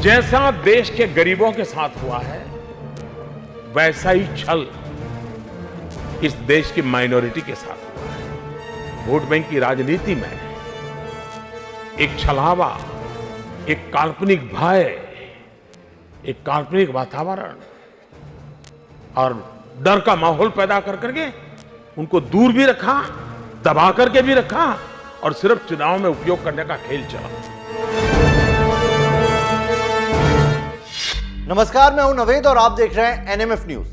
जैसा देश के गरीबों के साथ हुआ है, वैसा ही छल इस देश की माइनॉरिटी के साथ हुआ है। वोट बैंक की राजनीति में एक छलावा, एक काल्पनिक भय, एक काल्पनिक वातावरण और डर का माहौल पैदा कर करके उनको दूर भी रखा, दबा करके भी रखा और सिर्फ चुनाव में उपयोग करने का खेल चला। नमस्कार, मैं हूं नवेद और आप देख रहे हैं एनएमएफ न्यूज।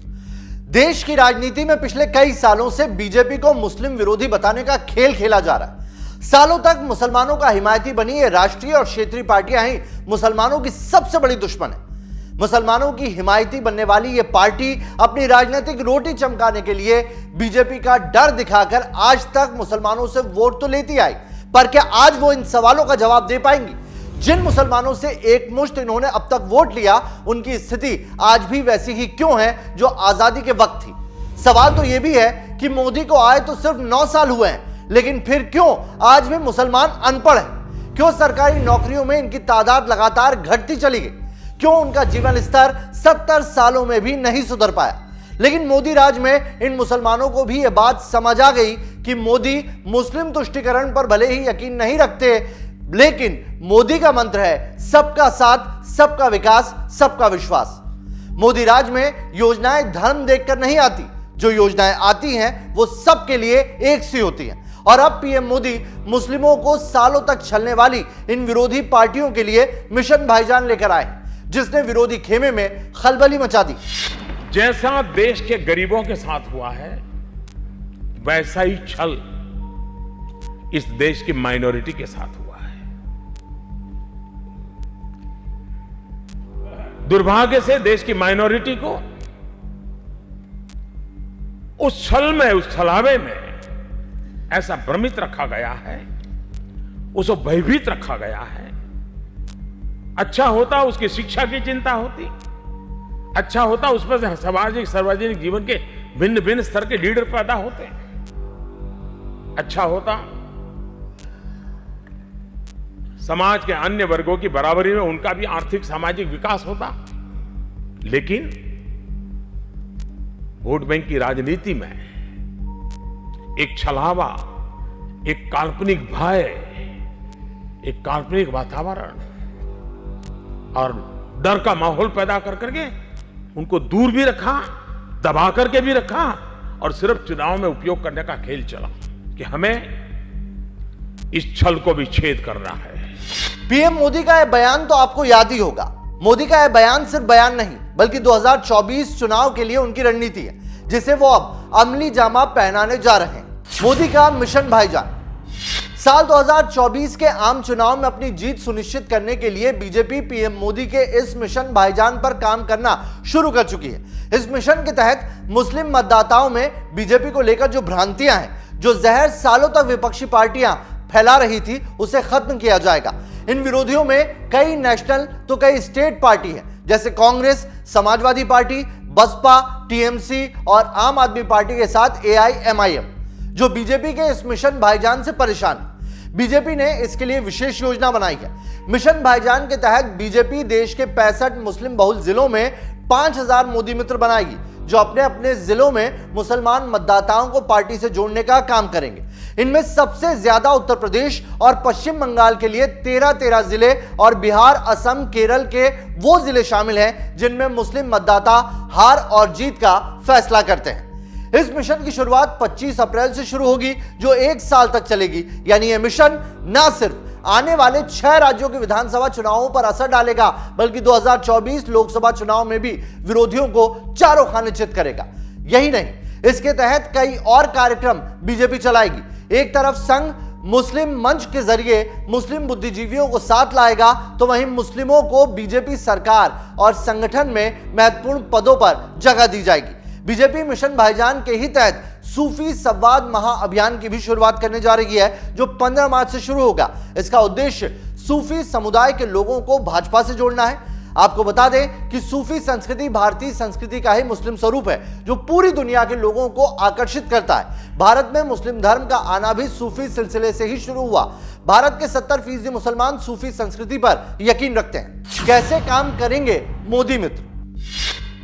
देश की राजनीति में पिछले कई सालों से बीजेपी को मुस्लिम विरोधी बताने का खेल खेला जा रहा है। सालों तक मुसलमानों का हिमायती बनी ये राष्ट्रीय और क्षेत्रीय पार्टियां ही मुसलमानों की सबसे बड़ी दुश्मन है। मुसलमानों की हिमायती बनने वाली ये पार्टी अपनी राजनीतिक रोटी चमकाने के लिए बीजेपी का डर दिखाकर आज तक मुसलमानों से वोट तो लेती आई, पर क्या आज वो इन सवालों का जवाब दे पाएंगी? जिन मुसलमानों से एकमुश्त इन्होंने अब तक वोट लिया, उनकी स्थिति आज भी वैसी ही क्यों है जो आजादी के वक्त थी? सवाल तो यह भी है कि मोदी को आए तो सिर्फ 9 साल हुए हैं, लेकिन फिर क्यों आज भी मुसलमान अनपढ़ हैं? क्यों सरकारी नौकरियों में इनकी तादाद लगातार घटती चली गई? क्यों उनका जीवन स्तर 70 सालों में भी नहीं सुधर पाया? लेकिन मोदी राज में इन मुसलमानों को भी यह बात समझ आ गई कि मोदी मुस्लिम तुष्टीकरण पर भले ही यकीन नहीं रखते, लेकिन मोदी का मंत्र है सबका साथ, सबका विकास, सबका विश्वास। मोदी राज में योजनाएं धर्म देखकर नहीं आती, जो योजनाएं आती हैं वो सबके लिए एक सी होती हैं। और अब पीएम मोदी मुस्लिमों को सालों तक छलने वाली इन विरोधी पार्टियों के लिए मिशन भाईजान लेकर आए, जिसने विरोधी खेमे में खलबली मचा दी। जैसा देश के गरीबों के साथ हुआ है, वैसा ही छल इस देश की माइनॉरिटी के साथ हुआ है। दुर्भाग्य से देश की माइनॉरिटी को उस छल में, उस छलावे में ऐसा भ्रमित रखा गया है, उसको भयभीत रखा गया है। अच्छा होता उसकी शिक्षा की चिंता होती, अच्छा होता उस पर सामाजिक सार्वजनिक जीवन के भिन्न भिन्न स्तर के लीडर पैदा होते, अच्छा होता समाज के अन्य वर्गों की बराबरी में उनका भी आर्थिक सामाजिक विकास होता। लेकिन वोट बैंक की राजनीति में एक छलावा, एक काल्पनिक भय, एक काल्पनिक वातावरण और डर का माहौल पैदा कर करके उनको दूर भी रखा, दबा करके भी रखा और सिर्फ चुनाव में उपयोग करने का खेल चला कि हमें इस छल को भी छेद करना है। पीएम मोदी का यह बयान तो आपको याद ही होगा। मोदी का यह बयान सिर्फ बयान नहीं, बल्कि 2024 चुनाव के लिए उनकी रणनीति है, जिसे वो अब अमली जामा पहनाने जा रहे हैं। मोदी का मिशन भाईजान। साल 2024 के आम चुनाव में अपनी जीत सुनिश्चित करने के लिए बीजेपी पीएम मोदी के इस मिशन भाईजान पर काम करना शुरू कर चुकी है। इस मिशन के तहत मुस्लिम मतदाताओं में बीजेपी को लेकर जो भ्रांतियां हैं, जो जहर सालों तक विपक्षी पार्टियां फैला रही थी, उसे खत्म किया जाएगा। इन विरोधियों में कई नेशनल तो कई स्टेट पार्टी हैं, जैसे कांग्रेस, समाजवादी पार्टी, बसपा, टीएमसी और आम आदमी पार्टी के साथ एआईएमआईएम, जो बीजेपी के इस मिशन भाईजान से परेशान। बीजेपी ने इसके लिए विशेष योजना बनाई है। मिशन भाईजान के तहत बीजेपी देश के 65 मुस्लिम बहुल जिलों में 5000 मोदी मित्र बनाएगी, जो अपने अपने जिलों में मुसलमान मतदाताओं को पार्टी से जोड़ने का काम करेंगे। इनमें सबसे ज्यादा उत्तर प्रदेश और पश्चिम बंगाल के लिए 13 जिले और बिहार, असम, केरल के वो जिले शामिल हैं जिनमें मुस्लिम मतदाता हार और जीत का फैसला करते हैं। इस मिशन की शुरुआत 25 अप्रैल से शुरू होगी, जो 1 साल तक चलेगी। यानी यह मिशन न सिर्फ आने वाले 6 राज्यों के विधानसभा चुनावों पर असर डालेगा, बल्कि 2024 लोकसभा चुनाव में भी विरोधियों को चारों खाने चित करेगा। यही नहीं, इसके तहत कई और कार्यक्रम बीजेपी चलाएगी। एक तरफ संघ मुस्लिम मंच के जरिए मुस्लिम बुद्धिजीवियों को साथ लाएगा, तो वहीं मुस्लिमों को बीजेपी सरकार और संगठन में महत्वपूर्ण पदों पर जगह दी जाएगी। बीजेपी मिशन भाईजान के ही तहत सूफी संवाद महाअभियान की भी शुरुआत करने जा रही है, जो 15 मार्च से शुरू होगा। इसका उद्देश्य सूफी समुदाय के लोगों को भाजपा से जोड़ना है। आपको बता दें कि सूफी संस्कृति भारतीय संस्कृति का ही मुस्लिम स्वरूप है जो पूरी दुनिया के लोगों को आकर्षित करता है। भारत में मुस्लिम धर्म का आना भी सूफी सिलसिले से ही शुरू हुआ। भारत के 70% मुसलमान सूफी संस्कृति पर यकीन रखते हैं। कैसे काम करेंगे मोदी मित्र?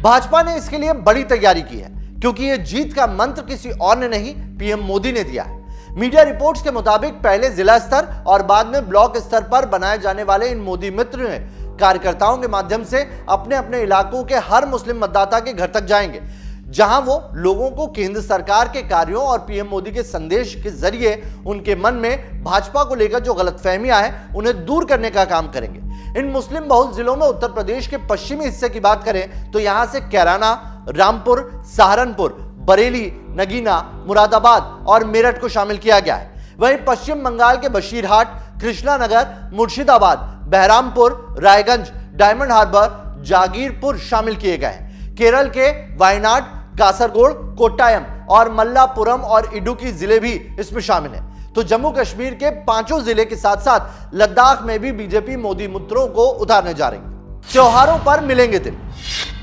भाजपा ने इसके लिए बड़ी तैयारी की है क्योंकि यह जीत का मंत्र किसी और ने नहीं, पीएम मोदी ने दिया है। मीडिया रिपोर्ट्स के मुताबिक पहले जिला स्तर और बाद में ब्लॉक स्तर पर बनाए जाने वाले इन मोदी मित्र ने कार्यकर्ताओं के माध्यम से अपने अपने इलाकों के हर मुस्लिम मतदाता के घर तक जाएंगे, जहां वो लोगों को केंद्र सरकार के कार्यों और पीएम मोदी के संदेश के जरिए उनके मन में भाजपा को लेकर जो गलतफहमियां हैं उन्हें दूर करने का काम करेंगे। इन मुस्लिम बहुल जिलों में उत्तर प्रदेश के पश्चिमी हिस्से की बात करें तो यहां से कैराना, रामपुर, सहारनपुर, बरेली, नगीना, मुरादाबाद और मेरठ को शामिल किया गया है। वहीं पश्चिम बंगाल के बशीरहाट, कृष्णानगर, मुर्शिदाबाद, बहरामपुर, रायगंज, डायमंड हार्बर, जागीरपुर शामिल किए गए हैं। केरल के वायनाड, कासरगोड, कोट्टायम और मल्लापुरम और इडुक्की जिले भी इसमें शामिल हैं। तो जम्मू कश्मीर के 5 जिले के साथ साथ लद्दाख में भी बीजेपी मोदी मित्रों को उतारने जा रही है। त्योहारों पर मिलेंगे दिल।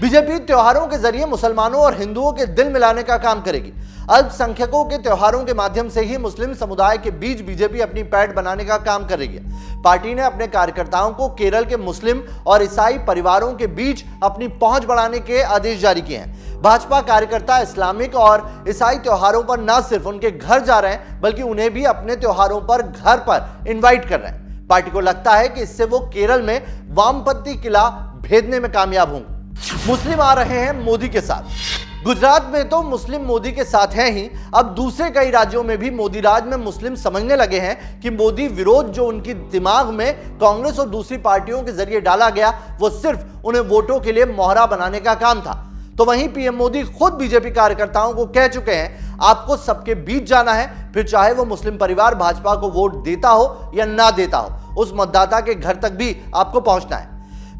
बीजेपी त्योहारों के जरिए मुसलमानों और हिंदुओं के दिल मिलाने का काम करेगी। अल्पसंख्यकों के त्योहारों के माध्यम से ही मुस्लिम समुदाय के बीच बीजेपी अपनी पैठ बनाने का काम कर रही है। पार्टी ने अपने कार्यकर्ताओं को केरल के मुस्लिम और ईसाई परिवारों के बीच अपनी पहुंच बढ़ाने के आदेश जारी किए हैं। भाजपा कार्यकर्ता इस्लामिक और ईसाई त्योहारों पर न सिर्फ उनके घर जा रहे हैं बल्कि उन्हें भी अपने त्योहारों पर घर पर इन्वाइट कर रहे हैं। पार्टी को लगता है कि इससे वो केरल में वामपंथी किला भेदने में कामयाब होंगे। मुस्लिम आ रहे हैं मोदी के साथ। गुजरात में तो मुस्लिम मोदी के साथ हैं ही, अब दूसरे कई राज्यों में भी मोदी राज में मुस्लिम समझने लगे हैं कि मोदी विरोध जो उनकी दिमाग में कांग्रेस और दूसरी पार्टियों के जरिए डाला गया वो सिर्फ उन्हें वोटों के लिए मोहरा बनाने का काम था। तो वहीं पीएम मोदी खुद बीजेपी कार्यकर्ताओं को कह चुके हैं, आपको सबके बीच जाना है, फिर चाहे वो मुस्लिम परिवार भाजपा को वोट देता हो या ना देता हो, उस मतदाता के घर तक भी आपको पहुंचना है।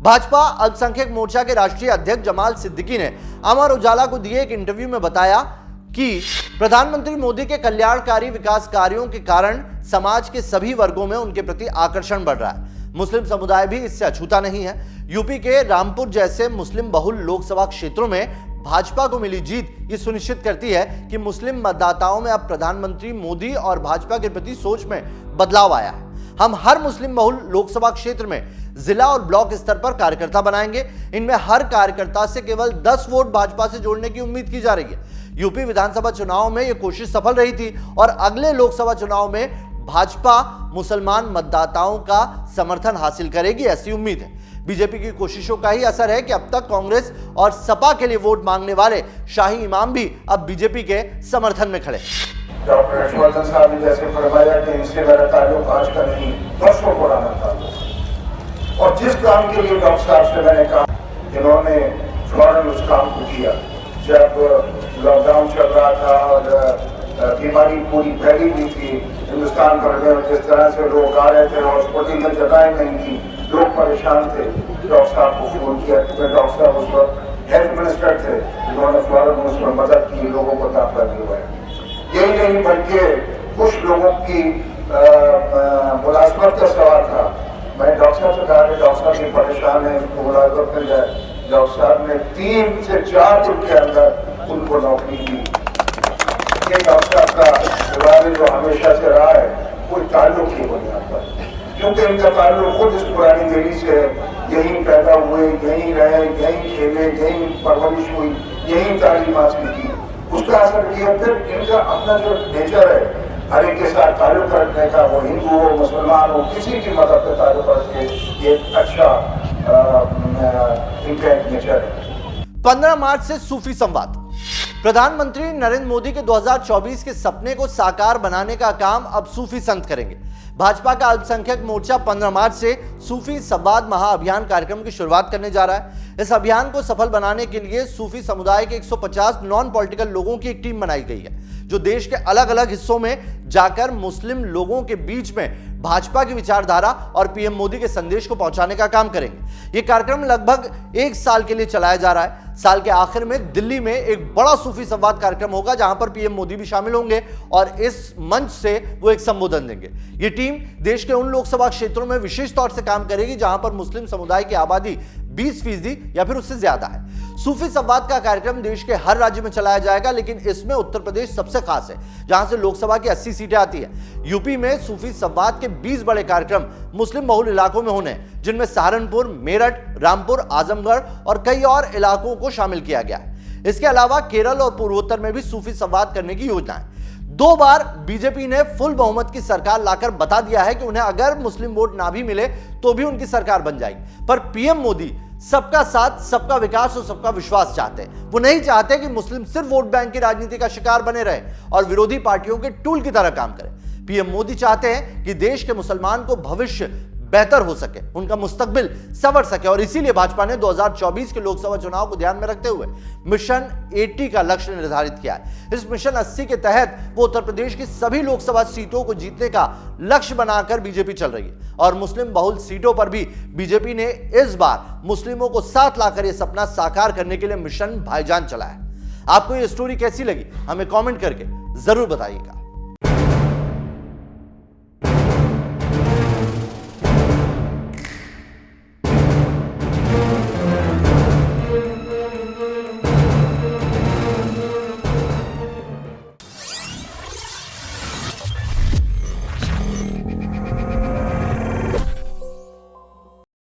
भाजपा अल्पसंख्यक मोर्चा के राष्ट्रीय अध्यक्ष जमाल सिद्दीकी ने अमर उजाला को दिए एक इंटरव्यू में बताया कि प्रधानमंत्री मोदी के कल्याणकारी विकास कार्यों के कारण समाज के सभी वर्गों में उनके प्रति आकर्षण बढ़ रहा है। मुस्लिम समुदाय भी इससे अछूता नहीं है। यूपी के रामपुर जैसे मुस्लिम बहुल लोकसभा क्षेत्रों में भाजपा को मिली जीत ये सुनिश्चित करती है कि मुस्लिम मतदाताओं में अब प्रधानमंत्री मोदी और भाजपा के प्रति सोच में बदलाव आया है। हम हर मुस्लिम बहुल लोकसभा क्षेत्र में जिला और ब्लॉक स्तर पर कार्यकर्ता बनाएंगे। इनमें हर कार्यकर्ता से केवल 10 वोट भाजपा से जोड़ने की उम्मीद की जा रही है। यूपी विधानसभा चुनाव में यह कोशिश सफल रही थी और अगले लोकसभा चुनाव में भाजपा मुसलमान मतदाताओं का समर्थन हासिल करेगी, ऐसी उम्मीद है। बीजेपी की कोशिशों का ही असर है कि अब तक कांग्रेस और सपा के लिए वोट मांगने वाले शाही इमाम भी अब बीजेपी के समर्थन में खड़े। डॉक्टर हर्षवर्धन साहब ने जैसे फरमाया कि इनसे मेरा ताल्लुक आज का नहीं, वर्षों पुराना था। और जिस काम के लिए डॉक्टर साहब से मैंने कहा, इन्होंने फौरन उस काम को किया। जब लॉकडाउन चल रहा था और बीमारी पूरी फैली हुई थी हिंदुस्तान भर में, जिस तरह से लोग आ रहे थे, हॉस्पिटल में जगहें नहीं थी, लोग परेशान थे, डॉक्टर साहब को फोन किया। डॉक्टर साहब उस वक्त हेल्थ मिनिस्टर थे, जिन्होंने फौरन उसमें मदद की, लोगों को दाखिला दिलवाया। यही नहीं बल्कि कुछ लोगों की मुलाजमत का सवाल था। मैं डॉक्टर साहब से कहा कि डॉक्टर साहब भी परेशान है, उसको मुलाजमत मिल जाए। डॉक्टर साहब ने 3 से 4 दिन के अंदर उनको नौकरी दी। ये डॉक्टर साहब का रिवाज जो हमेशा से रहा है, कोई ताल्लुक ही बुनियाद पर, क्योंकि इनका ताल्लुक खुद इस पुरानी दिल्ली से, यहीं पैदा हुए, यहीं रहे, यहीं खेले, यहीं परवरिश हुई, यहीं तालीम हासिल की, उसका असर किया। फिर इनका अपना जो नेचर है हर एक के साथ ताल्लुक रखने का, वो हिंदू हो, मुसलमान हो, किसी की मदद से ताल्लुक रखने, ये अच्छा इनका एक नेचर है। 15 मार्च से सूफी संवाद। प्रधानमंत्री नरेंद्र मोदी के 2024 के सपने को साकार बनाने का काम अब सूफी संत करेंगे। भाजपा का अल्पसंख्यक मोर्चा 15 मार्च से सूफी संवाद महाअभियान कार्यक्रम की शुरुआत करने जा रहा है। इस अभियान को सफल बनाने के लिए सूफी समुदाय के 150 नॉन पॉलिटिकल लोगों की एक टीम बनाई गई है, जो देश के अलग अलग हिस्सों में जाकर मुस्लिम लोगों के बीच में भाजपा की विचारधारा और पीएम मोदी के संदेश को पहुंचाने का काम करेंगे। यह कार्यक्रम लगभग 1 साल के लिए चलाया जा रहा है। साल के आखिर में दिल्ली में एक बड़ा सूफी संवाद कार्यक्रम होगा, जहां पर पीएम मोदी भी शामिल होंगे और इस मंच से वो एक संबोधन देंगे। ये टीम देश के उन लोकसभा क्षेत्रों में विशेष तौर से काम करेगी जहां पर मुस्लिम समुदाय की आबादी 20% या फिर उससे ज्यादा है। सूफी संवाद का कार्यक्रम देश के हर राज्य में चलाया जाएगा, लेकिन इसमें उत्तर प्रदेश सबसे खास है, जहां से लोकसभा की 80 सीटें आती है। यूपी में सूफी संवाद के 20 बड़े कार्यक्रम मुस्लिम बहुल इलाकों में होने हैं, जिनमें सहारनपुर, मेरठ, रामपुर, आजमगढ़ और कई और इलाकों को शामिल किया गया है। इसके अलावा केरल और पूर्वोत्तर में भी सूफी संवाद करने की योजना है। 2 बार बीजेपी ने फुल बहुमत की सरकार लाकर बता दिया है कि उन्हें अगर मुस्लिम वोट ना भी मिले तो भी उनकी सरकार बन जाएगी। पर पीएम मोदी सबका साथ, सबका विकास और सबका विश्वास चाहते हैं। वो नहीं चाहते कि मुस्लिम सिर्फ वोट बैंक की राजनीति का शिकार बने रहे और विरोधी पार्टियों के टूल की तरह काम करें। पीएम मोदी चाहते हैं कि देश के मुसलमान को भविष्य बेहतर हो सके, उनका मुस्तकबिल संवर सके, और इसीलिए भाजपा ने 2024 के लोकसभा चुनाव को ध्यान में रखते हुए मिशन 80 का लक्ष्य निर्धारित किया है। इस मिशन 80 के तहत वो उत्तर प्रदेश की सभी लोकसभा सीटों को जीतने का लक्ष्य बनाकर बीजेपी चल रही है, और मुस्लिम बहुल सीटों पर भी बीजेपी ने इस बार मुस्लिमों को साथ लाकर यह सपना साकार करने के लिए मिशन भाईजान चलाया है। आपको ये स्टोरी कैसी लगी हमें कॉमेंट करके जरूर बताइएगा।